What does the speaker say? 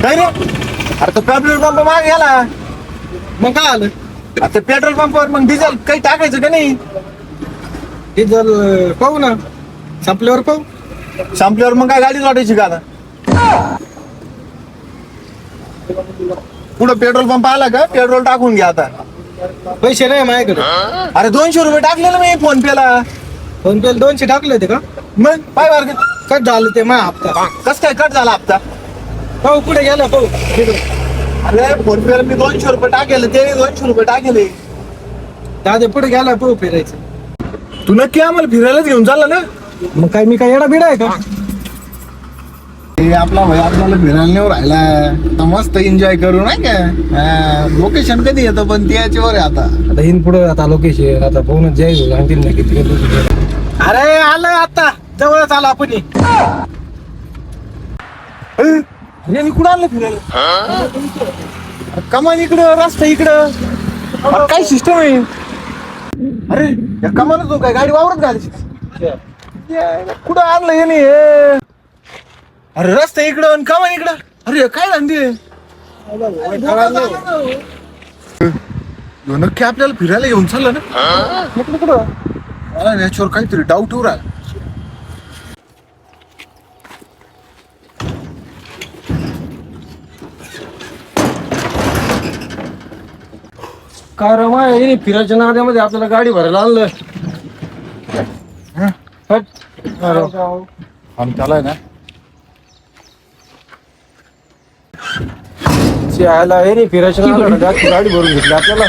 काय रे अरे तो पेट्रोल पंप मागे गेला. मग काय आलं? आता पेट्रोल पंपावर मग डिझेल काही टाकायचं का नाही? डिझेल पाहू ना, संपल्यावर पाहू. संपल्यावर मग काय गाडी वाटायची का आता? पुढं पेट्रोल पंप आला का पेट्रोल टाकून घ्या आता. पैसे नाही माझ्याकडे. अरे 200 रुपये टाकलेलं मी फोन पेला. फोन पे 200 टाकले होते का? मग पाय वर्ग कट झालं ते माझा हप्ता. कस काय कट झाला हप्ता? पाहू कुठे गेला पाहू. अरे फोन पेला मी 200 रुपये टाकेले, त्याने 200 रुपये टाकेले. दादा पुढे गेला पाहू फिरायचं. तू नक्की आम्हाला फिरायलाच घेऊन चालला ना? मग काय मी काय येडा बिडा आहे का? हे आपला भाई आपल्याला फिरायला नाही राहिला आता मस्त एन्जॉय करू नाही का? लोकेशन कधी येतं पण ते याच्यावर आहे आता. आता इन पुढे आता लोकेशन आता पाहूनच जाईल सांगतील ना किती. अरे आलं आता जवळच आला आपण. अरे मी कुठं आणलं फिरायला? कमान इकडं रस्ता इकडं. अरे काय सिस्टम आहे? अरे या कमानच तो काय गाडी वावरत घालायची कुठं आणलं याने हे? अरे रस्ता इकडं आणि कमान इकडं. अरे काय धंदे नक्की आपल्याला फिरायला घेऊन चाललं ना? कुठं मला याच्यावर काहीतरी डाऊट उरा. काय रमा फिरायच्या नाद्यामध्ये आपल्याला गाडी भरायला आणलं. आम्ही चालाय ना फिरायच्या नादाला गाडी भरून घेतली आपल्याला.